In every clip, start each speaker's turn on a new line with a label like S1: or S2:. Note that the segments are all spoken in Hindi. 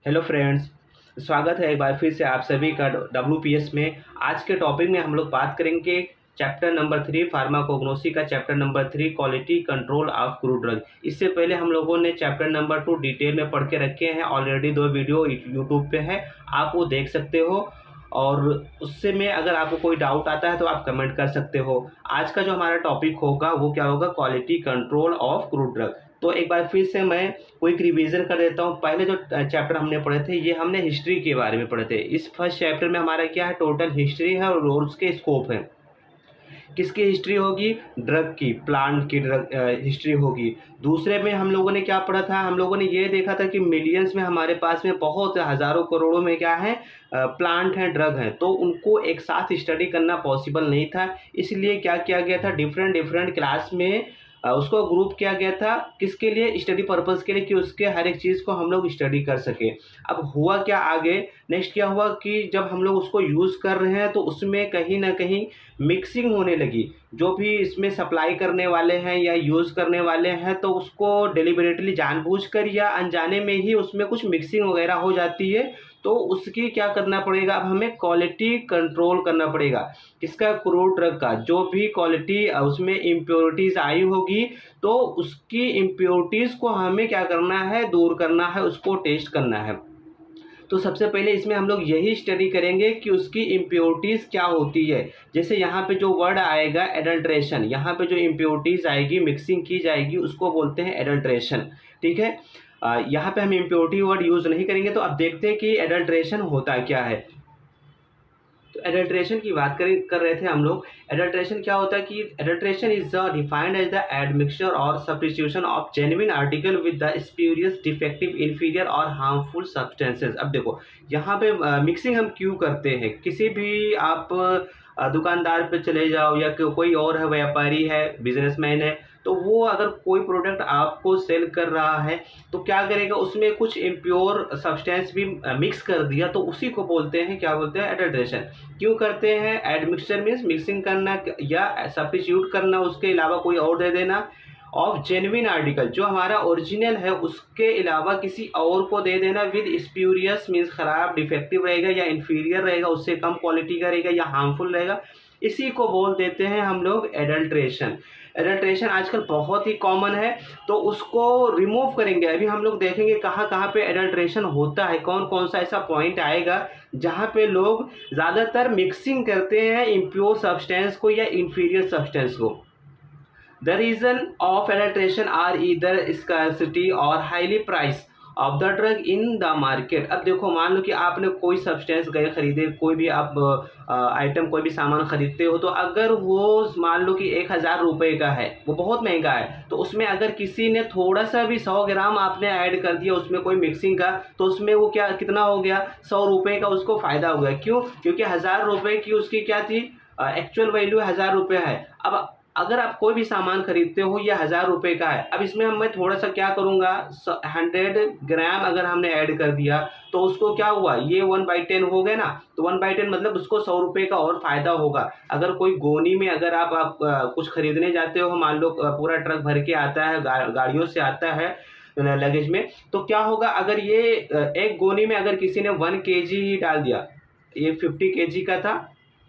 S1: Hello friends. स्वागत है एक बार फिर से आप सभी का WPS में। आज के टॉपिक में हम लोग बात करेंगे चैप्टर नंबर 3 फार्माकोग्नोसी का, chapter number 3 quality control of crude drug. इससे पहले हम लोगों ने चैप्टर नंबर 2 डिटेल में पढ़ के रखे हैं। ऑलरेडी 2 वीडियो यूट्यूब पे है, आप वो देख सकते हो। और उससे में अगर आपको कोई डाउट आता है तो आप कमेंट कर सकते हो। आज का जो हमारा टॉपिक होगा वो क्या होगा, quality control of crude drug. तो एक बार फिर से मैं क्विक रिवीजन कर देता हूँ। पहले जो चैप्टर हमने पढ़े थे ये हमने हिस्ट्री के बारे में पढ़े थे। इस फर्स्ट चैप्टर में हमारा क्या है, टोटल हिस्ट्री है और उसके स्कोप है। किसकी हिस्ट्री होगी, ड्रग की, प्लांट की ड्रग हिस्ट्री होगी। दूसरे में हम लोगों ने क्या पढ़ा था, हम लोगों ने ये देखा था कि मिलियंस में हमारे पास में बहुत हज़ारों करोड़ों में क्या है, प्लांट हैं, ड्रग हैं, तो उनको एक साथ स्टडी करना पॉसिबल नहीं था। इसलिए क्या किया गया था, डिफरेंट डिफरेंट क्लास में उसको ग्रुप किया गया था। किसके लिए, स्टडी पर्पस के लिए, कि उसके हर एक चीज़ को हम लोग स्टडी कर सके। अब हुआ क्या आगे, नेक्स्ट क्या हुआ कि जब हम लोग उसको यूज़ कर रहे हैं तो उसमें कहीं ना कहीं मिक्सिंग होने लगी। जो भी इसमें सप्लाई करने वाले हैं या यूज़ करने वाले हैं तो उसको डेलिबरेटली जानबूझकर या अनजाने में ही उसमें कुछ मिक्सिंग वगैरह हो जाती है। तो उसकी क्या करना पड़ेगा, अब हमें क्वालिटी कंट्रोल करना पड़ेगा। किसका, क्रूड ड्रग का। जो भी क्वालिटी उसमें इम्प्योरिटीज़ आई होगी तो उसकी इम्प्योरिटीज़ को हमें क्या करना है, दूर करना है, उसको टेस्ट करना है। तो सबसे पहले इसमें हम लोग यही स्टडी करेंगे कि उसकी इम्प्योरिटीज़ क्या होती है। जैसे यहाँ पे जो वर्ड आएगा एडल्ट्रेशन, यहाँ पे जो इम्प्योरिटीज़ आएगी, मिक्सिंग की जाएगी, उसको बोलते हैं एडल्ट्रेशन। ठीक है, यहाँ पे हम इम्प्योरिटी वर्ड यूज़ नहीं करेंगे। तो अब देखते हैं कि एडल्ट्रेशन होता क्या है। तो एडल्ट्रेशन की बात कर रहे थे हम लोग। एडल्ट्रेशन क्या होता है कि adulteration is defined as the admixture और substitution of genuine article with the spurious, defective, inferior और हार्मफुल सब्सटेंसेस। अब देखो यहाँ पे मिक्सिंग हम क्यों करते हैं। किसी भी आप दुकानदार पे चले जाओ या कोई और है, व्यापारी है, बिजनेसमैन है, तो वो अगर कोई प्रोडक्ट आपको सेल कर रहा है तो क्या करेगा, उसमें कुछ इम्प्योर सब्सटेंस भी मिक्स कर दिया, तो उसी को बोलते हैं, क्या बोलते हैं, एडल्ट्रेशन। क्यों करते हैं, एडमिक्सचर मीन्स मिक्सिंग करना या सब्स्टिट्यूट करना, उसके अलावा कोई और दे देना, ऑफ जेन्युइन आर्टिकल, जो हमारा ओरिजिनल है उसके अलावा किसी और को दे देना, विद स्प्यूरियस मीन्स खराब, डिफेक्टिव रहेगा या इन्फीरियर रहेगा, उससे कम क्वालिटी का रहेगा या हार्मफुल रहेगा, इसी को बोल देते हैं हम लोग एडल्ट्रेशन। एडल्ट्रेशन आजकल बहुत ही कॉमन है, तो उसको रिमूव करेंगे। अभी हम लोग देखेंगे कहाँ कहाँ पे एडल्ट्रेशन होता है, कौन कौन सा ऐसा पॉइंट आएगा जहाँ पे लोग ज़्यादातर मिक्सिंग करते हैं इम्प्योर सब्सटेंस को या इन्फीरियर सब्सटेंस को। The reason of adulteration are either scarcity or highly price of the drug in the market। अब देखो, मान लो कि आपने कोई सब्सटेंस गए खरीदे, कोई भी आप आइटम, कोई भी सामान खरीदते हो, तो अगर वो मान लो कि 1000 रुपये का है, वो बहुत महंगा है, तो उसमें अगर किसी ने थोड़ा सा भी 100 ग्राम आपने ऐड कर दिया उसमें कोई मिक्सिंग का, तो उसमें वो क्या, कितना हो गया, 100 रुपये का उसको फ़ायदा हो गया। क्यों, क्योंकि 1000 रुपये की उसकी क्या थी, एक्चुअल वैल्यू 1000 रुपये है। अब अगर आप कोई भी सामान खरीदते हो ये 1000 रुपये का है, अब इसमें मैं थोड़ा सा क्या करूँगा, 100 ग्राम अगर हमने ऐड कर दिया तो उसको क्या हुआ, ये 1/10 हो गया ना। तो 1/10 मतलब उसको 100 रुपये का और फ़ायदा होगा। अगर कोई गोनी में अगर आप कुछ खरीदने जाते हो, मान लो पूरा ट्रक भर के आता है, गाड़ियों से आता है लगेज में, तो क्या होगा, अगर ये एक गोनी में अगर किसी ने 1 kg ही डाल दिया, ये 50 kg का था,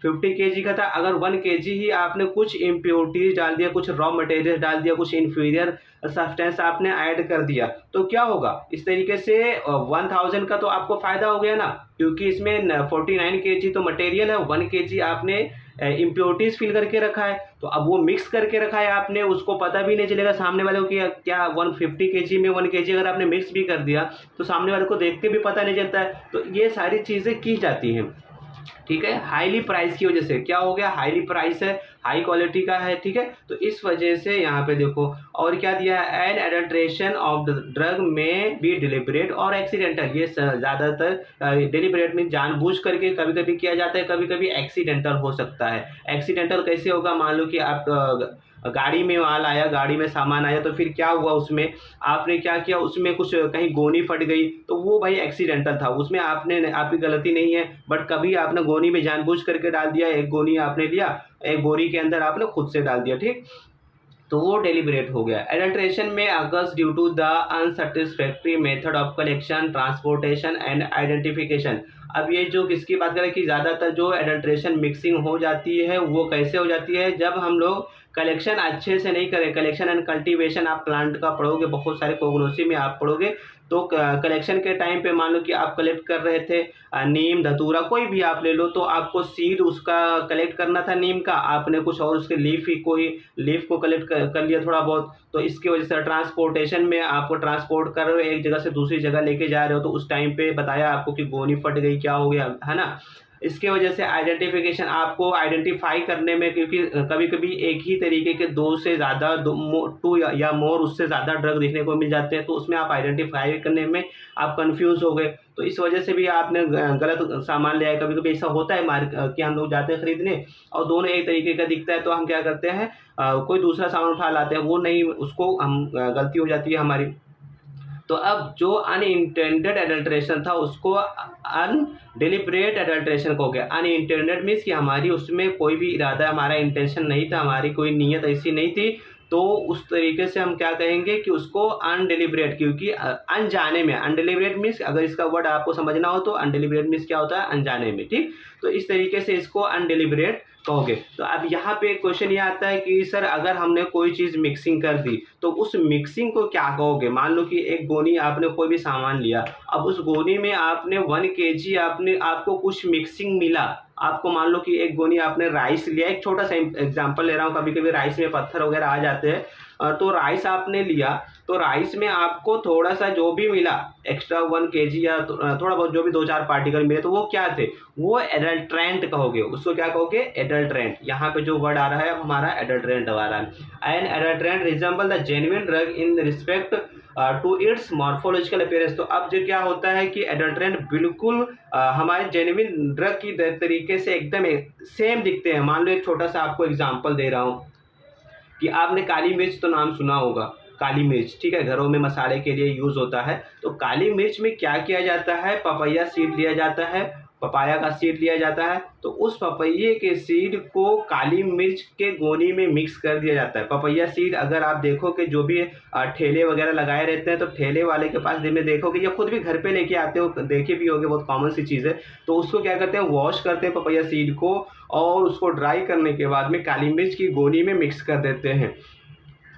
S1: 50 kg का था, अगर 1 kg ही आपने कुछ इम्प्योरिटीज डाल दिया, कुछ रॉ मटेरियल डाल दिया, कुछ इन्फीरियर सब्सटेंस आपने ऐड कर दिया, तो क्या होगा, इस तरीके से 1000 का तो आपको फ़ायदा हो गया ना, क्योंकि इसमें 49 kg तो मटेरियल है, 1 kg आपने इम्प्योरिटीज़ फिल करके रखा है। तो अब वो मिक्स करके रखा है आपने, उसको पता भी नहीं चलेगा सामने वाले को कि क्या 150 kg में 1 kg अगर आपने मिक्स भी कर दिया तो सामने वाले को देख के भी पता नहीं चलता है। तो ये सारी चीज़ें की जाती हैं। ठीक है, हाईली प्राइस की वजह से क्या हो गया, हाईली प्राइस है, हाई क्वालिटी का है। ठीक है, तो इस वजह से यहाँ पे देखो और क्या दिया है, an adulteration of the drug में बी डिलिबरेट और एक्सीडेंटल। ये ज़्यादातर डिलिबरेट में जानबूझ करके कभी कभी किया जाता है, कभी कभी एक्सीडेंटल हो सकता है। एक्सीडेंटल कैसे होगा, मान लो कि आप गाड़ी में माल आया, गाड़ी में सामान आया, तो फिर क्या हुआ, उसमें आपने क्या किया, उसमें कुछ कहीं गोनी फट गई, तो वो भाई एक्सीडेंटल था, उसमें आपकी गलती नहीं है। बट कभी आपने गोनी में जानबूझ करके डाल दिया, एक गोनी आपने लिया, एक बोरी के अंदर आपने खुद से डाल दिया। ठीक, तो वो डेलिब्रेट हो गया। एडल्ट्रेशन में occurs due to the unsatisfactory method of collection, transportation and identification. अब ये जो किसकी बात करें कि ज़्यादातर जो एडल्ट्रेशन मिक्सिंग हो जाती है वो कैसे हो जाती है, जब हम लोग कलेक्शन अच्छे से नहीं करें। कलेक्शन एंड कल्टीवेशन आप प्लांट का पढ़ोगे, बहुत सारे कोग्नोसी में आप पढ़ोगे। तो कलेक्शन के टाइम पे मान लो कि आप कलेक्ट कर रहे थे नीम, धतूरा, कोई भी आप ले लो, तो आपको सीड उसका कलेक्ट करना था नीम का, आपने कुछ और उसके लीफ को कलेक्ट कर लिया थोड़ा बहुत। तो इसकी वजह से ट्रांसपोर्टेशन में आपको ट्रांसपोर्ट कर रहे हो, एक जगह से दूसरी जगह लेके जा रहे हो, तो उस टाइम पे बताया आपको कि गोनी फट गई, क्या हो गया, है ना। इसके वजह से आइडेंटिफिकेशन, आपको आइडेंटिफाई करने में, क्योंकि कभी कभी एक ही तरीके के दो से ज़्यादा, टू या मोर, उससे ज़्यादा ड्रग देखने को मिल जाते हैं, तो उसमें आप आइडेंटिफाई करने में आप कंफ्यूज हो गए, तो इस वजह से भी आपने गलत सामान लिया है। कभी कभी ऐसा होता है कि हम लोग जाते हैं खरीदने और दोनों एक तरीके का दिखता है, तो हम क्या करते हैं कोई दूसरा सामान उठा लाते हैं, वो नहीं, उसको हम गलती हो जाती है हमारी। तो अब जो अनइंटेंडेड एडल्ट्रेशन था उसको अनडिलिब्रेट एडल्ट्रेशन हो गया। अनइंटेंडेड मीन्स कि हमारी उसमें कोई भी इरादा, हमारा इंटेंशन नहीं था, हमारी कोई नीयत ऐसी नहीं थी, तो उस तरीके से हम क्या कहेंगे कि उसको अनडिलिब्रेट, क्योंकि अनजाने में, अनडिलिब्रेट मीन्स अगर इसका वर्ड आपको समझना हो तो अनडिलिब्रेट मीन्स क्या होता है, अनजाने में, ठीक। तो इस तरीके से इसको अनडिलिब्रेट कहोगे। तो अब यहाँ पे क्वेश्चन ये आता है कि सर अगर हमने कोई चीज़ मिक्सिंग कर दी तो उस मिक्सिंग को क्या कहोगे। मान लो कि एक गोनी, आपने कोई भी सामान लिया, अब उस गोनी में आपने 1 kg आपको कुछ मिक्सिंग मिला। आपको मान लो कि एक गोनी आपने राइस लिया, एक छोटा सा एग्जांपल ले रहा हूँ, कभी कभी राइस में पत्थर वगैरह आ जाते हैं, तो राइस आपने लिया, तो राइस में आपको थोड़ा सा जो भी मिला एक्स्ट्रा 1 kg या थोड़ा बहुत जो भी 2-4 पार्टिकल मिले, तो वो क्या थे, वो एडल्ट्रेंट कहोगे। उसको क्या कहोगे, एडल्ट्रेंट। यहाँ पे जो वर्ड आ रहा है हमारा एडल्ट्रेंट आ रहा है। An adulterant resemble the genuine drug in respect to its morphological appearance. तो अब जो क्या होता है कि एडल्ट्रेंट बिल्कुल हमारे जेन्युइन ड्रग की तरीके से एकदम सेम दिखते हैं। मान लो एक छोटा सा आपको एग्जांपल दे रहा हूँ कि आपने काली मिर्च तो नाम सुना होगा, काली मिर्च, ठीक है, घरों में मसाले के लिए यूज़ होता है। तो काली मिर्च में क्या किया जाता है, पपैया सीड लिया जाता है, पपाया का सीड लिया जाता है, तो उस पपैये के सीड को काली मिर्च के गोनी में मिक्स कर दिया जाता है। पपैया सीड अगर आप देखो कि जो भी ठेले वगैरह लगाए रहते हैं, तो ठेले वाले के पास में देखोगे या खुद भी घर पे लेके आते हो, देखे भी होगे, बहुत कॉमन सी चीज़ है। तो उसको क्या करते हैं, वॉश करते हैं पपैया सीड को, और उसको ड्राई करने के बाद में काली मिर्च की गोनी में मिक्स कर देते हैं।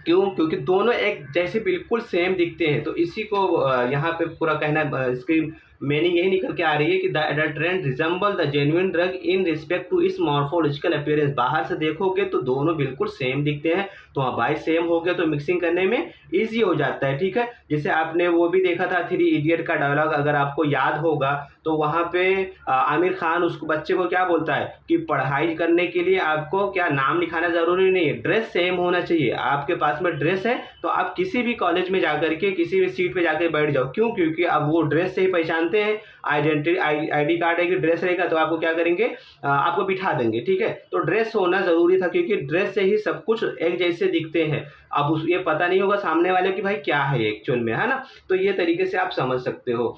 S1: क्यों, क्योंकि दोनों एक जैसे बिल्कुल सेम दिखते हैं। तो इसी को यहाँ पे पूरा कहना, इसकी मीनिंग यही निकल के आ रही है कि the adulterant resemble the genuine drug in respect to its morphological appearance. बाहर से देखोगे तो दोनों बिल्कुल सेम दिखते हैं, तो हाँ भाई सेम हो गया तो मिक्सिंग करने में ईजी हो जाता है, ठीक है। जैसे आपने वो भी देखा था 3 इडियट का डायलॉग, अगर आपको याद होगा, तो वहाँ पे आमिर खान उस बच्चे को क्या बोलता है कि पढ़ाई करने के लिए आपको क्या नाम लिखाना ज़रूरी नहीं है, ड्रेस सेम होना चाहिए। आपके पास में ड्रेस है तो आप किसी भी कॉलेज में जाकर के किसी भी सीट पे जाकर बैठ जाओ। क्यों, क्योंकि अब वो ड्रेस से ही पहचानते हैं। आईडी कार्ड है कि ड्रेस रहेगा तो आपको क्या करेंगे, आपको बिठा देंगे, ठीक है। तो ड्रेस होना ज़रूरी था, क्योंकि ड्रेस से ही सब कुछ एक जैसे दिखते हैं। अब ये पता नहीं होगा सामने वाले की भाई क्या है एक्चुअल में, है ना। तो ये तरीके से आप समझ सकते हो।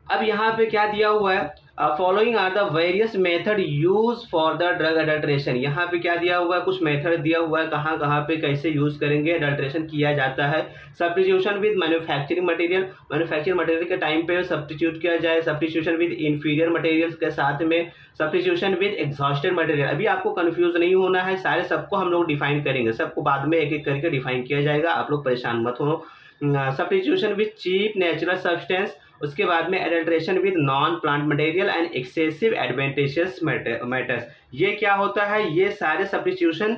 S1: अब यहाँ पे क्या दिया हुआ है, following are the various method use for the drug adulteration. यहाँ पे क्या दिया हुआ है, कुछ मेथड दिया हुआ है, कहाँ कहाँ पे कैसे यूज करेंगे, एडल्ट्रेशन किया जाता है। Substitution with manufacturing material, manufacturing material के टाइम पे सब्स्टिट्यूट किया जाए। सब्स्टिट्यूशन विद इन्फीरियर मटेरियल के साथ में सब्स्टिट्यूशन विद एग्जॉस्टेड मटेरियल। अभी आपको कंफ्यूज नहीं होना है, सारे सबको हम लोग डिफाइन करेंगे, सबको बाद में एक एक करके डिफाइन किया जाएगा, आप लोग परेशान मत हो। Substitution with cheap natural substance, उसके बाद में adulteration with non plant material and excessive advantages matters. ये क्या होता है, ये सारे सब्स्टिट्यूशन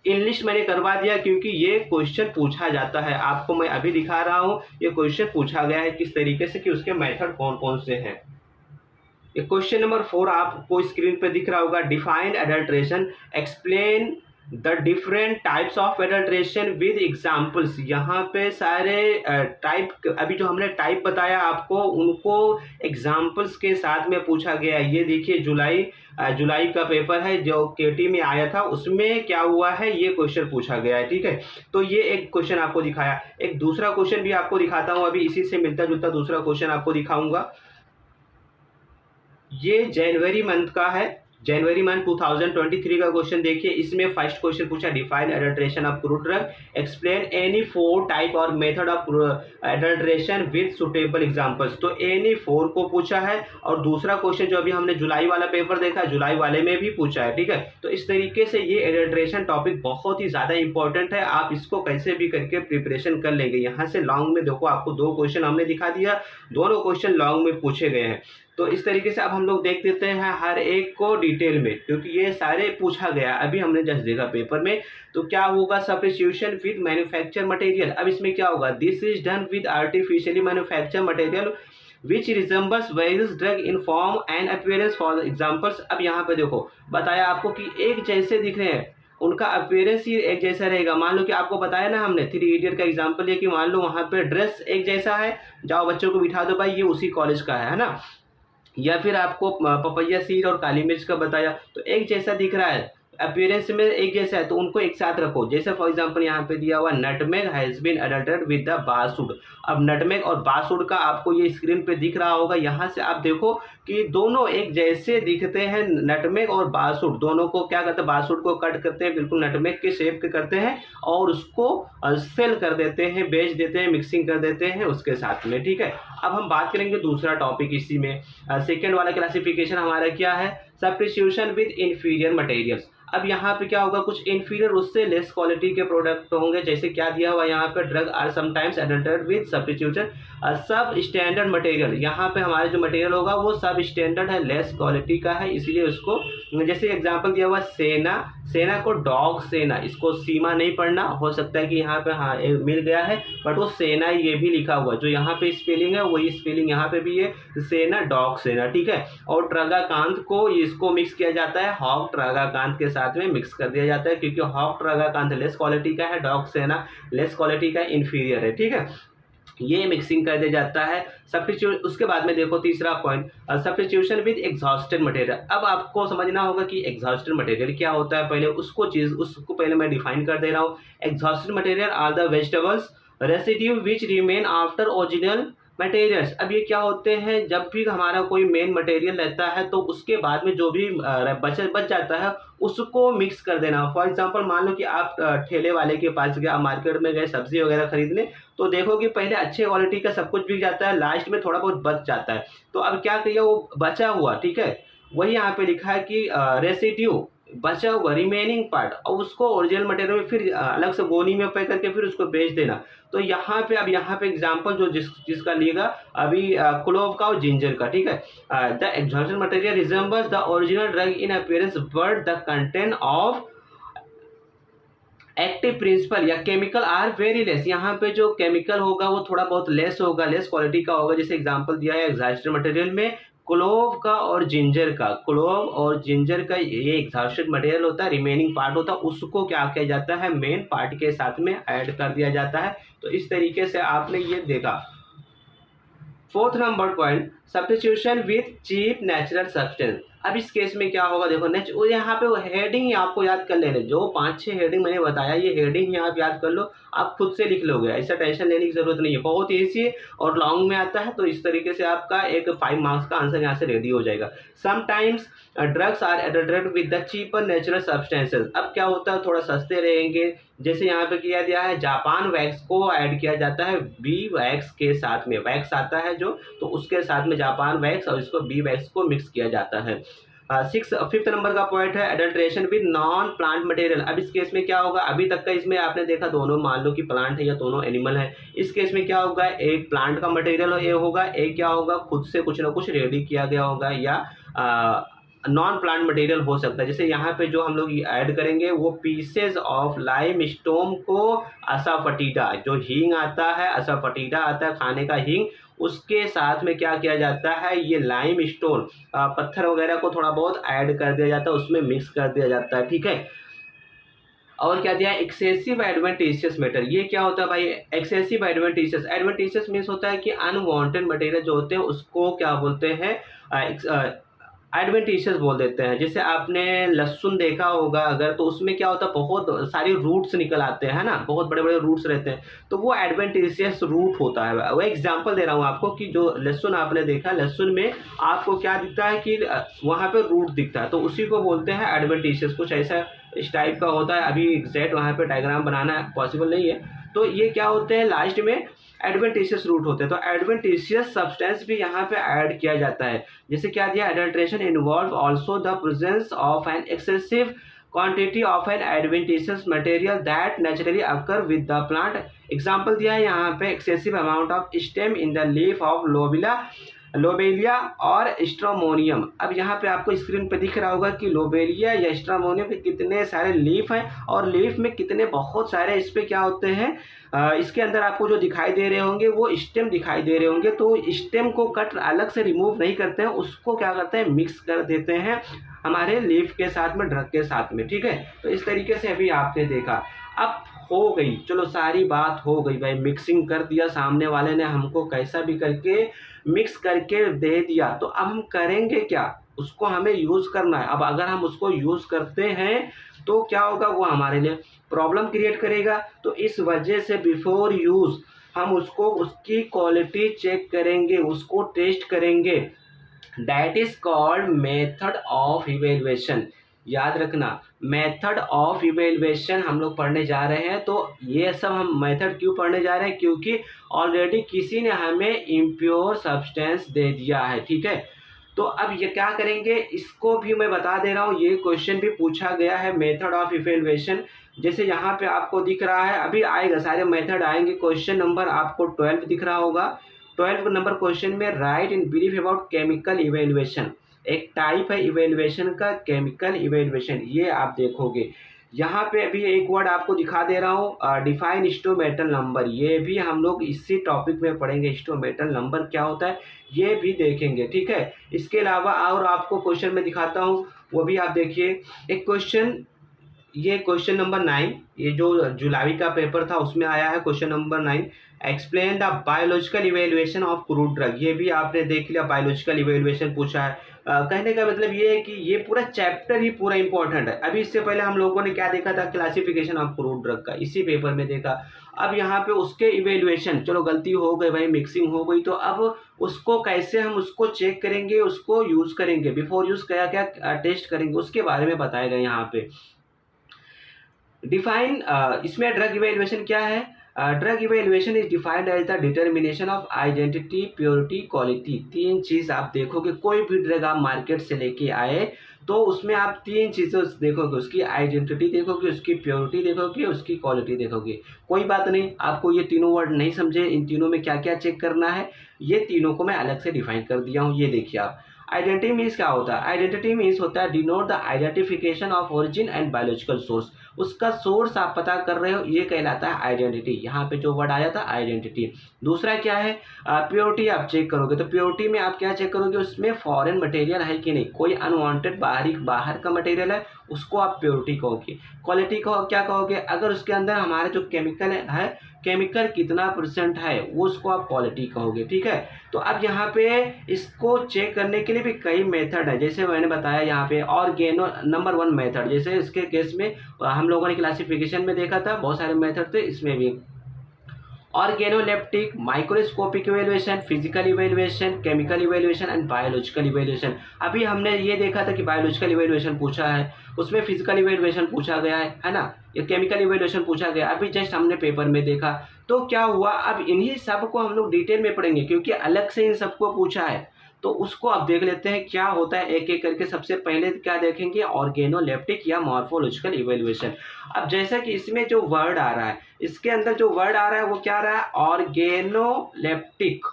S1: इंग्लिश मैंने करवा दिया क्योंकि ये क्वेश्चन पूछा जाता है। आपको मैं अभी दिखा रहा हूँ, ये क्वेश्चन पूछा गया है किस तरीके से, कि उसके मेथड कौन कौन से हैं। ये क्वेश्चन नंबर 4 आपको स्क्रीन पे दिख रहा होगा। Define adulteration, explain the different types of adulteration with examples. यहाँ पे सारे टाइप, अभी जो हमने टाइप बताया आपको, उनको एग्जाम्पल्स के साथ में पूछा गया है। ये देखिए जुलाई का पेपर है जो केटी में आया था, उसमें क्या हुआ है, ये क्वेश्चन पूछा गया है, ठीक है। तो ये एक क्वेश्चन आपको दिखाया। एक दूसरा क्वेश्चन भी आपको दिखाता हूँ, अभी इसी से मिलता जुलता दूसरा क्वेश्चन आपको दिखाऊंगा। ये जनवरी मंथ का है, जनवरी मंथ 2023 का क्वेश्चन देखिए, इसमें फर्स्ट क्वेश्चन पूछा define adulteration of crude drug, explain any 4 type और method of adulteration with suitable examples. तो एनी 4 को पूछा है, और दूसरा क्वेश्चन जो अभी हमने जुलाई वाला पेपर देखा, जुलाई वाले में भी पूछा है, ठीक है। तो इस तरीके से ये एडल्ट्रेशन टॉपिक बहुत ही ज्यादा इंपॉर्टेंट है, आप इसको कैसे भी करके प्रिपरेशन कर लेंगे। यहाँ से लॉन्ग में देखो आपको 2 क्वेश्चन हमने दिखा दिया, दोनों क्वेश्चन लॉन्ग में पूछे गए हैं। तो इस तरीके से अब हम लोग देख देते हैं हर एक को डिटेल में, क्योंकि ये सारे पूछा गया अभी हमने जस्ट देखा पेपर में। तो क्या होगा, सब्स्टिट्यूशन विद मैन्युफैक्चर मटेरियल। अब इसमें क्या होगा, this is done with artificially manufacture material which resembles various drug in form and appearance. For examples, अब यहाँ पे देखो बताया आपको कि एक जैसे दिख रहे हैं, उनका अपीयरेंस ही एक जैसा रहेगा। मान लो कि आपको बताया ना हमने 3 इडियट का एग्जांपल है कि मान लो वहाँ पे ड्रेस एक जैसा है, जाओ बच्चों को बिठा दो भाई ये उसी कॉलेज का है ना। या फिर आपको पपैया सीड और काली मिर्च का बताया, तो एक जैसा दिख रहा है, अपीयरेंस में एक जैसा है, तो उनको एक साथ रखो। जैसे फॉर एग्जांपल यहाँ पे दिया हुआ nutmeg has been adulterated with the बासुड। अब नटमेग और बासुड का आपको ये स्क्रीन पे दिख रहा होगा, यहाँ से आप देखो कि दोनों एक जैसे दिखते हैं। नटमेग और बासुड दोनों को क्या करते हैं, बासुड को कट करते हैं, बिल्कुल नटमेग के शेप के करते हैं, और उसको सेल कर देते हैं, बेच देते हैं, मिक्सिंग कर देते हैं उसके साथ में, ठीक है। अब हम बात करेंगे दूसरा टॉपिक इसी में, सेकेंड वाला क्लासिफिकेशन हमारा क्या है, सब्स्टिट्यूशन विद इंफीरियर मटेरियल्स। अब यहाँ पे क्या होगा, कुछ इंफीरियर उससे लेस क्वालिटी के प्रोडक्ट होंगे। जैसे क्या दिया हुआ यहाँ पे, drug are sometimes adulterated with substitution substandard material. यहाँ पे हमारे जो मटेरियल होगा वो सब स्टैंडर्ड है, लेस क्वालिटी का है, इसलिए उसको, जैसे एग्जांपल दिया हुआ सेना, सेना को डॉग सेना, इसको सीमा नहीं पढ़ना, हो सकता है कि यहाँ पे हाँ मिल गया है, बट वो सेना ये भी लिखा हुआ, जो यहाँ पे स्पेलिंग है वही स्पेलिंग यहाँ पे भी है, सेना डॉग सेना, ठीक है। और ट्रगाकांत को इसको मिक्स किया जाता है हॉक ट्रगाकांत के साथ में मिक्स कर दिया जाता है, क्योंकि हॉक ट्रगाकांत लेस क्वालिटी का है, डॉग सेना लेस क्वालिटी का इंफीरियर है, ठीक है। ये मिक्सिंग कर दिया जाता है। सब्स्टिट्यूट, उसके बाद में देखो तीसरा point, substitution with exhausted material. अब आपको समझना होगा कि एग्जॉस्टेड मटेरियल क्या होता है, पहले उसको पहले मैं डिफाइन कर दे रहा हूँ। Exhausted material are the vegetables residue which remain after original materials. अब ये क्या होते हैं, जब भी हमारा कोई मेन मटेरियल रहता है तो उसके बाद में जो भी बच जाता है उसको मिक्स कर देना। फॉर एग्जांपल मान लो कि आप ठेले वाले के पास गए, आप मार्केट में गए सब्जी वगैरह खरीदने, तो देखो कि पहले अच्छे क्वालिटी का सब कुछ बिक जाता है, लास्ट में थोड़ा बहुत बच जाता है। तो अब क्या किया, वो बचा हुआ, ठीक है, वही यहाँ पे लिखा है कि रेसिड्यू, बचा हुआ रिमेनिंग पार्ट, और उसको ओरिजिनल मटेरियल में फिर अलग से गोनी में पैक करके फिर उसको बेच देना। तो यहाँ पे अब यहाँ पे एग्जांपल जो जिसका लिएगा अभी क्लोव का और जिंजर का, ठीक है। The exhausted material resembles the original drug in appearance but the content of active principal या केमिकल आर वेरी लेस। यहाँ पे जो केमिकल होगा वो थोड़ा बहुत लेस होगा, लेस क्वालिटी का होगा। जैसे एग्जांपल दिया है एग्जॉस्टेड मटेरियल में क्लोव का और जिंजर का, क्लोव और जिंजर का ये एग्जॉस्टेड मटेरियल होता है, रिमेनिंग पार्ट होता है, उसको क्या किया जाता है, मेन पार्ट के साथ में ऐड कर दिया जाता है। तो इस तरीके से आपने ये देखा। Fourth number point, substitution with cheap natural substance. अब इस केस में क्या होगा, देखो यहाँ पे वो हेडिंग ही आपको याद कर लेने, जो 5-6 हेडिंग मैंने बताया ये हेडिंग ही आप याद कर लो, आप खुद से लिख लोगे, ऐसा टेंशन लेने की जरूरत नहीं है। बहुत ईजी है और लॉन्ग में आता है, तो इस तरीके से आपका एक 5 मार्क्स का आंसर यहाँ से रेडी हो जाएगा। Sometimes drugs are adulterated with the cheaper natural substances. अब क्या होता है, थोड़ा सस्ते रहेंगे। जैसे यहाँ पे किया गया है, जापान वैक्स को ऐड किया जाता है बी वैक्स के साथ में, वैक्स आता है जो, तो उसके साथ में जापान वैक्स और इसको बी वैक्स को मिक्स किया जाता है। फिफ्थ नंबर का पॉइंट है adulteration with non plant material. अब इस केस में क्या होगा, अभी तक का इसमें आपने देखा दोनों मान लो कि प्लांट है या दोनों एनिमल है। इस केस में क्या होगा, एक प्लांट का मटेरियल ये होगा, एक क्या होगा खुद से कुछ ना कुछ रेडी किया गया होगा, या नॉन प्लांट मटेरियल हो सकता है। जैसे यहाँ पे जो हम लोग ऐड करेंगे वो पीसेज ऑफ लाइम स्टोन को असाफटीडा, जो हींग आता है, असाफटीडा आता है खाने का हींग, उसके साथ में क्या किया जाता है, ये लाइम स्टोन पत्थर वगैरह को थोड़ा बहुत ऐड कर दिया जाता है, उसमें मिक्स कर दिया जाता है, ठीक है। और क्या दिया, एक्सेसिव एडवेंटिशियस मैटर। ये क्या होता है भाई, एक्सेसिव एडवेंटिशियस, एडवेंटिशियस मीन्स होता है कि अनवांटेड मटेरियल जो होते हैं उसको क्या बोलते हैं, एडवेंटिशियस बोल देते हैं। जैसे आपने लहसुन देखा होगा अगर, तो उसमें क्या होता है, बहुत सारी रूट्स निकल आते हैं ना, बहुत बड़े बड़े रूट्स रहते हैं, तो वो एडवेंटिशियस रूट होता है। वो एग्जांपल दे रहा हूँ आपको कि जो लहसुन आपने देखा, लहसुन में आपको क्या दिखता है कि वहाँ पे रूट दिखता है, तो उसी को बोलते हैं एडवेंटिशियस। कुछ ऐसा इस टाइप का होता है। अभी एग्जैक्ट वहाँ पे डायग्राम बनाना पॉसिबल नहीं है। तो ये क्या होते हैं, लास्ट में एडवेंटिशियस रूट होते हैं। तो एडवेंटिशियस सब्सटेंस भी यहाँ पे ऐड किया जाता है। जैसे क्या दिया, adulteration involve also the presence of an excessive quantity of an adventitious material that naturally occur with the plant. Example दिया है यहाँ पे, excessive amount of stem in the leaf of lobelia और स्ट्रोमोनियम। अब यहाँ पे आपको स्क्रीन पे दिख रहा होगा कि लोबेलिया या स्ट्रोमोनियम के कितने सारे लीफ हैं, और लीफ में कितने बहुत सारे इस पे क्या होते हैं, इसके अंदर आपको जो दिखाई दे रहे होंगे वो स्टेम दिखाई दे रहे होंगे। तो स्टेम को कट अलग से रिमूव नहीं करते हैं, उसको क्या करते हैं, मिक्स कर देते हैं हमारे लीफ के साथ में, ड्रग के साथ में, ठीक है। तो इस तरीके से अभी आपने देखा। अब हो गई, चलो सारी बात हो गई भाई, मिक्सिंग कर दिया, सामने वाले ने हमको कैसा भी करके मिक्स करके दे दिया। तो अब हम करेंगे क्या, उसको हमें यूज़ करना है। अब अगर हम उसको यूज़ करते हैं तो क्या होगा, वो हमारे लिए प्रॉब्लम क्रिएट करेगा। तो इस वजह से बिफोर यूज़ हम उसको, उसकी क्वालिटी चेक करेंगे, उसको टेस्ट करेंगे। That is called method of evaluation. याद रखना, मेथड ऑफ इवेल्युएशन हम लोग पढ़ने जा रहे हैं। तो ये सब हम मेथड क्यों पढ़ने जा रहे हैं, क्योंकि ऑलरेडी किसी ने हमें इम्प्योर सब्सटेंस दे दिया है, ठीक है। तो अब ये क्या करेंगे, इसको भी मैं बता दे रहा हूँ, ये क्वेश्चन भी पूछा गया है, मेथड ऑफ इवेल्युएशन। जैसे यहाँ पे आपको दिख रहा है, अभी आएगा, सारे मेथड आएंगे। क्वेश्चन नंबर आपको 12 दिख रहा होगा। 12 नंबर क्वेश्चन में right in brief about chemical evaluation, एक टाइप है इवेल्युएशन का, केमिकल इवेल्युएशन, ये आप देखोगे। यहाँ पे अभी एक वर्ड आपको दिखा दे रहा हूँ, डिफाइन इंस्ट्रूमेंटल नंबर। ये भी हम लोग इसी टॉपिक में पढ़ेंगे, इंस्ट्रूमेंटल नंबर क्या होता है ये भी देखेंगे, ठीक है। इसके अलावा और आपको क्वेश्चन में दिखाता हूँ, वो भी आप देखिए। एक क्वेश्चन, ये क्वेश्चन नंबर 9, ये जो जुलाई का पेपर था उसमें आया है question number 9, explain the biological evaluation of crude drug. ये भी आपने देख लिया, बायोलॉजिकल इवेल्युएशन पूछा है। कहने का मतलब ये है कि ये पूरा चैप्टर ही पूरा इंपॉर्टेंट है। अभी इससे पहले हम लोगों ने क्या देखा था, क्लासिफिकेशन ऑफ क्रूड ड्रग का, इसी पेपर में देखा। अब यहाँ पे उसके इवेल्युएशन, चलो गलती हो गई भाई, मिक्सिंग हो गई, तो अब उसको कैसे हम उसको चेक करेंगे, उसको यूज़ करेंगे, बिफोर यूज़ क्या क्या टेस्ट करेंगे, उसके बारे में बताया गया यहाँ पे। डिफाइन, इसमें ड्रग इवेल्युएशन क्या है, drug evaluation is defined as the determination of identity, purity, quality. 3 चीज़ आप देखोगे, कोई भी ड्रग आप मार्केट से लेके आए तो उसमें आप 3 चीज़ें देखोगे, उसकी आइडेंटिटी देखोगे, उसकी प्योरिटी देखोगे, उसकी क्वालिटी देखोगे। कोई बात नहीं, आपको ये तीनों वर्ड नहीं समझे, इन तीनों में क्या क्या चेक करना है, ये तीनों को मैं अलग से डिफाइन कर दिया हूँ। ये देखिए आप, आइडेंटिटी मीन्स क्या होता है, आइडेंटिटी मीन्स होता है denote the identification of origin and biological source. उसका सोर्स आप पता कर रहे हो, ये कहलाता है आइडेंटिटी। यहाँ पे जो वर्ड आया था आइडेंटिटी। दूसरा क्या है, प्योरिटी आप चेक करोगे, तो प्योरिटी में आप क्या चेक करोगे, उसमें फॉरेन मटेरियल है कि नहीं, कोई अनवांटेड बाहर का मटेरियल है, उसको आप प्योरिटी कहोगे। क्वालिटी को क्या कहोगे, अगर उसके अंदर हमारे जो केमिकल है, केमिकल कितना % है, वो उसको आप क्वालिटी कहोगे, ठीक है। तो अब यहाँ पे इसको चेक करने के लिए भी कई मेथड है, जैसे मैंने बताया यहाँ पे ऑर्गेनो नंबर 1 मेथड। जैसे इसके केस में हम लोगों ने क्लासिफिकेशन में देखा था, बहुत सारे मेथड थे, इसमें भी organoleptic, microscopic evaluation, physical evaluation, chemical evaluation and biological evaluation. अभी हमने ये देखा था कि बायोलॉजिकल इवेल्युएशन पूछा है, उसमें फिजिकल इवेल्युएशन पूछा गया है ना, ये केमिकल इवेल्युएशन पूछा गया, अभी जस्ट हमने पेपर में देखा। तो क्या हुआ, अब इन्हीं सब को हम लोग डिटेल में पढ़ेंगे, क्योंकि अलग से इन सबको पूछा है। तो उसको आप देख लेते हैं क्या होता है एक एक करके। सबसे पहले क्या देखेंगे, ऑर्गेनोलेप्टिक या मॉर्फोलॉजिकल इवेल्युएशन। अब जैसा कि इसमें जो वर्ड आ रहा है, इसके अंदर जो वर्ड आ रहा है वो क्या आ रहा है, ऑर्गेनोलेप्टिक।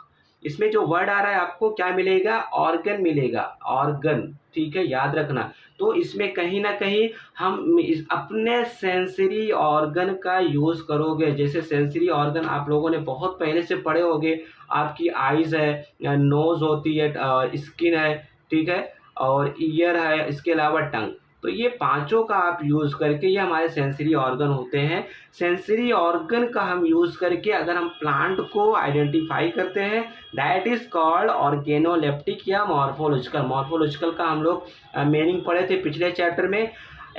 S1: इसमें जो वर्ड आ रहा है आपको क्या मिलेगा, ऑर्गन मिलेगा, ऑर्गन, ठीक है, याद रखना। तो इसमें कहीं ना कहीं हम अपने सेंसरी ऑर्गन का यूज़ करोगे। जैसे सेंसरी ऑर्गन आप लोगों ने बहुत पहले से पढ़े होंगे, आपकी आइज़ है, नोज़ होती है, स्किन है, ठीक है, और ईयर है, इसके अलावा टंग। तो ये पांचों का आप यूज़ करके, ये हमारे सेंसरी ऑर्गन होते हैं। सेंसरी ऑर्गन का हम यूज़ करके अगर हम प्लांट को आइडेंटिफाई करते हैं, दैट इज़ कॉल्ड ऑर्गेनोलेप्टिक या मॉर्फोलॉजिकल। मॉर्फोलॉजिकल का हम लोग मीनिंग पढ़े थे पिछले चैप्टर में।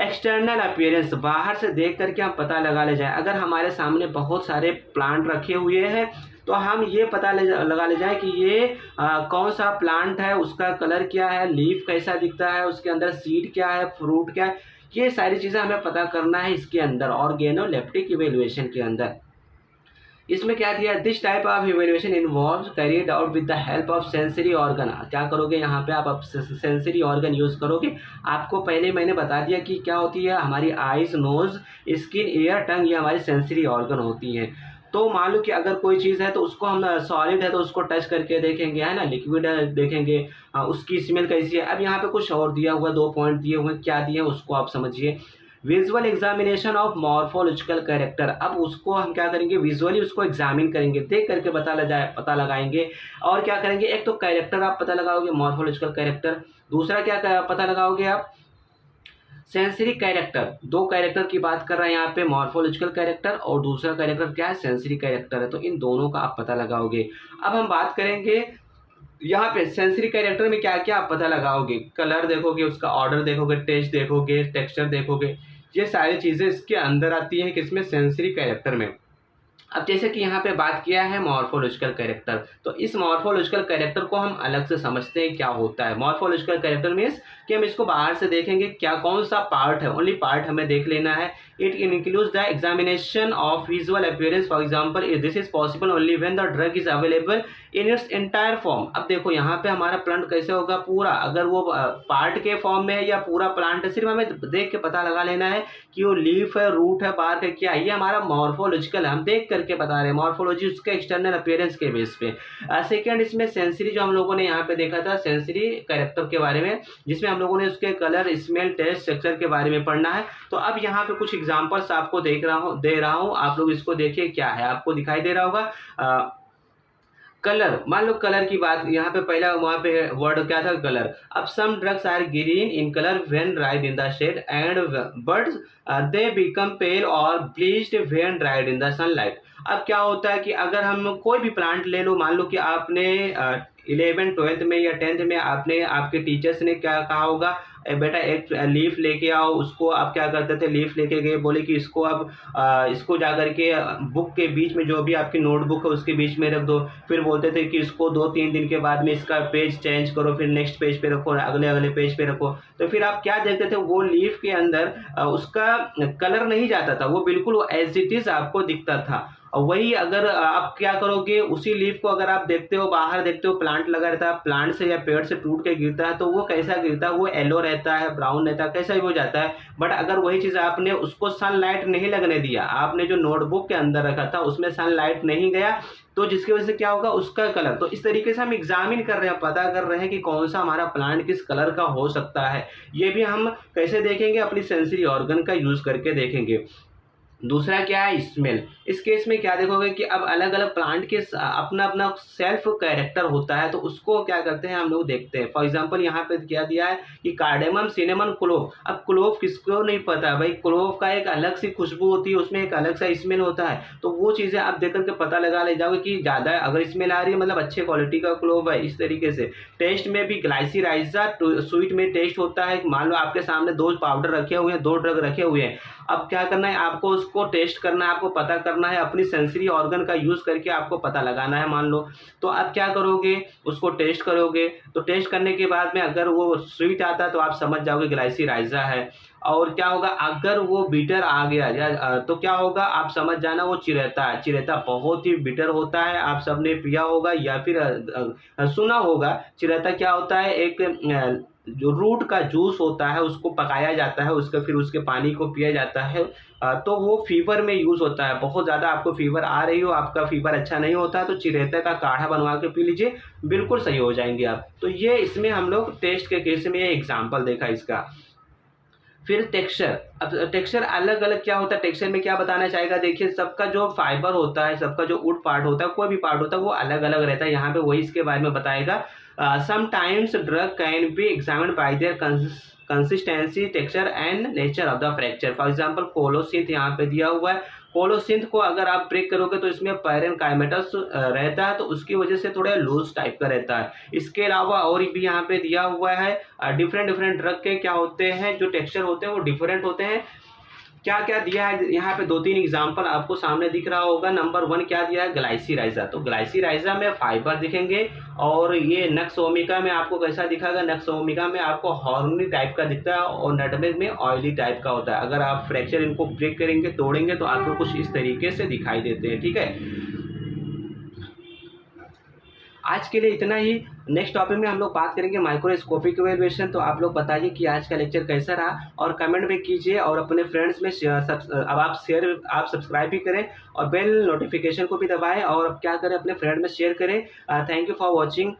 S1: एक्सटर्नल अपीयरेंस, बाहर से देख करके हम पता लगा ले जाए। अगर हमारे सामने बहुत सारे प्लांट रखे हुए हैं तो हम ये पता लगा ले जाए कि ये कौन सा प्लांट है, उसका कलर क्या है, लीफ कैसा दिखता है, उसके अंदर सीड क्या है, फ्रूट क्या है। ये सारी चीज़ें हमें पता करना है इसके अंदर, ऑर्गेनोलेप्टिक इवेल्युएशन के अंदर। इसमें क्या दिया, this type of evaluation involve carried out with the help of sensory organ. क्या करोगे यहाँ पे आप सेंसरी ऑर्गन यूज़ करोगे। आपको पहले मैंने बता दिया कि क्या होती है, हमारी आइज, नोज, स्किन, ईयर, टंग, ये हमारी सेंसरी ऑर्गन होती हैं। तो मान लो कि अगर कोई चीज़ है तो उसको हम सॉलिड है तो उसको टच करके देखेंगे, है ना, लिक्विड है देखेंगे, उसकी स्मेल कैसी है। अब यहाँ पे कुछ और दिया हुआ, 2 पॉइंट दिए हुए, क्या दिए उसको आप समझिए। Visual examination of morphological character. अब उसको हम क्या करेंगे, विजुअली उसको एग्जामिन करेंगे, देख करके पता लगाएंगे। और क्या करेंगे, एक तो कैरेक्टर आप पता लगाओगे, मॉर्फोलॉजिकल कैरेक्टर। दूसरा क्या पता लगाओगे आप, सेंसरी कैरेक्टर। 2 कैरेक्टर की बात कर रहे हैं यहाँ पे, मॉर्फोलॉजिकल कैरेक्टर और दूसरा कैरेक्टर क्या है, सेंसरी कैरेक्टर है। तो इन दोनों का आप पता लगाओगे। अब हम बात करेंगे यहाँ पे सेंसरी कैरेक्टर में क्या क्या आप पता लगाओगे। कलर देखोगे, उसका ऑर्डर देखोगे, टेस्ट देखोगे, टेक्सचर देखोगे, ये सारी चीज़ें इसके अंदर आती हैं किसमें, सेंसरी कैरेक्टर में। अब जैसे कि यहाँ पे बात किया है मॉर्फोलॉजिकल कैरेक्टर, तो इस मॉर्फोलॉजिकल कैरेक्टर को हम अलग से समझते हैं क्या होता है। मॉर्फोलॉजिकल कैरेक्टर मीन्स कि हम इसको बाहर से देखेंगे, क्या कौन सा पार्ट है, ओनली पार्ट हमें देख लेना है। It includes the examination of visual appearance, for example this is possible only when the drug is available in its entire form. अब देखो यहाँ पे हमारा प्लांट कैसे होगा, पूरा, अगर वो पार्ट के फॉर्म में है या पूरा प्लांट है, सिर्फ हमें देख के पता लगा लेना है कि वो लीफ है, रूट है, बार्क है, क्या है। ये हमारा मॉर्फोलॉजिकल है, हम देख करके बता रहे हैं, मॉर्फोलॉजी उसके एक्सटर्नल अपीयरेंस के बेस पे। सेकेंड, इसमें सेंसरी जो हम लोगों ने यहाँ पे देखा था, सेंसरी कैरेक्टर के बारे में, जिसमें हम लोगों ने उसके कलर, स्मेल, टेस्ट, टेक्सचर के बारे में पढ़ना है। तो अब यहाँ पे कुछ एग्जांपल्स आपको दे रहा हूँ, आप लोग इसको देखिए क्या है, आपको दिखाई दे रहा होगा। कलर, मान लो कलर की बात, यहाँ पे पहला वहाँ पे वर्ड क्या था, कलर। अब some drugs are green in colour when dried in the shade and but they become pale और bleached when dried in the sunlight. अब क्या होता है कि अगर हम कोई भी प्लांट ले लो, मान लो कि आपने 11th 12th में या 10th में आपने, आपके टीचर्स ने क्या कहा होगा, बेटा एक लीफ लेके आओ। उसको आप क्या करते थे, लीफ लेके गए, बोले कि इसको अब इसको जा करके बुक के बीच में, जो भी आपकी नोटबुक है उसके बीच में रख दो। फिर बोलते थे कि इसको 2-3 दिन के बाद में इसका पेज चेंज करो, फिर नेक्स्ट पेज पे रखो, अगले पेज पे रखो। तो फिर आप क्या देखते थे, वो लीफ के अंदर उसका कलर नहीं जाता था, वो बिल्कुल एज इट इज आपको दिखता था। और वही अगर आप क्या करोगे, उसी लीफ को अगर आप देखते हो, बाहर देखते हो प्लांट लगा रहता है, प्लांट से या पेड़ से टूट के गिरता है, तो वो कैसा गिरता है, वो येलो रहता है, ब्राउन रहता है, कैसा भी हो जाता है। बट अगर वही चीज़ आपने उसको सनलाइट नहीं लगने दिया, आपने जो नोटबुक के अंदर रखा था उसमें सनलाइट नहीं गया, तो जिसकी वजह से क्या होगा, उसका कलर। तो इस तरीके से हम एग्जामिन कर रहे हैं, पता कर रहे हैं कि कौन सा हमारा प्लांट किस कलर का हो सकता है। ये भी हम कैसे देखेंगे, अपनी सेंसरी ऑर्गन का यूज करके देखेंगे। दूसरा क्या है, स्मेल। इस केस में क्या देखोगे कि अब अलग अलग प्लांट के अपना अपना सेल्फ कैरेक्टर होता है, तो उसको क्या करते हैं हम लोग देखते हैं। फॉर एग्जांपल यहाँ पे क्या दिया है कि कार्डेमम, सिनेमन, क्लोव। अब क्लोव किसको नहीं पता भाई, क्लोव का एक अलग सी खुशबू होती है, उसमें एक अलग सा स्मेल होता है। तो वो चीज़ें आप देख करके पता लगा ले जाओगे कि ज़्यादा अगर स्मेल आ रही है मतलब अच्छे क्वालिटी का क्लोव है। इस तरीके से टेस्ट में भी ग्लाइसिराइजा स्वीट में टेस्ट होता है। मान लो आपके सामने 2 पाउडर रखे हुए हैं, 2 ड्रग रखे हुए हैं, अब क्या करना है, आपको उसको टेस्ट करना है, आपको पता करना है, अपनी सेंसरी ऑर्गन का यूज करके आपको पता लगाना है मान लो। तो आप क्या करोगे, उसको टेस्ट करोगे, तो टेस्ट करने के बाद में अगर वो स्वीट आता है तो आप समझ जाओगे ग्लाइसिराइजा है। और क्या होगा, अगर वो बिटर आ गया या तो क्या होगा, आप समझ जाना वो चिरेता है। चिरेता बहुत ही बिटर होता है, आप सबने पिया होगा या फिर सुना होगा। चिरेता क्या होता है, एक जो रूट का जूस होता है उसको पकाया जाता है, उसका फिर उसके पानी को पिया जाता है। तो वो फीवर में यूज़ होता है। बहुत ज़्यादा आपको फीवर आ रही हो, आपका फीवर अच्छा नहीं होता है, तो चिरेता का काढ़ा बनवा के पी लीजिए, बिल्कुल सही हो जाएंगे आप। तो ये इसमें हम लोग टेस्ट के केस में ये एग्जाम्पल देखा इसका। फिर टेक्सचर। अब टेक्सचर अलग अलग क्या होता है, टेक्सचर में क्या बताना चाहेगा, देखिए सबका जो फाइबर होता है, सबका जो वुड पार्ट होता है, कोई भी पार्ट होता है वो अलग अलग रहता है। यहाँ पे वही इसके बारे में बताएगा। Sometimes drug can be examined bye there consistency, texture and nature of the fracture. For example colocynth यहाँ पे दिया हुआ है। कोलोसिंथ को अगर आप ब्रेक करोगे तो इसमें पैरेनकाइमेटस रहता है, तो उसकी वजह से थोड़ा लूज टाइप का रहता है। इसके अलावा और भी यहाँ पे दिया हुआ है डिफरेंट डिफरेंट ड्रग के क्या होते हैं, जो टेक्सचर होते हैं वो डिफरेंट होते हैं। क्या क्या दिया है यहाँ पे 2-3 एग्जाम्पल आपको सामने दिख रहा होगा। नंबर 1 क्या दिया है, ग्लाइसिराइजा। तो ग्लाइसिराइजा में फाइबर दिखेंगे, और ये नक्स ओमिका में आपको कैसा दिखागा, नक्स ओमिका में आपको हॉर्नी टाइप का दिखता है, और नटमेग में ऑयली टाइप का होता है। अगर आप फ्रैक्चर इनको ब्रेक करेंगे, तोड़ेंगे, तो आपको कुछ इस तरीके से दिखाई देते हैं। ठीक है, आज के लिए इतना ही। नेक्स्ट टॉपिक में हम लोग बात करेंगे माइक्रोस्कोपिक इवैल्यूएशन। तो आप लोग बताइए कि आज का लेक्चर कैसा रहा, और कमेंट में कीजिए, और अपने फ्रेंड्स में अब आप सब्सक्राइब भी करें, और बेल नोटिफिकेशन को भी दबाएं, और अब क्या करें, अपने फ्रेंड में शेयर करें। Thank you for watching.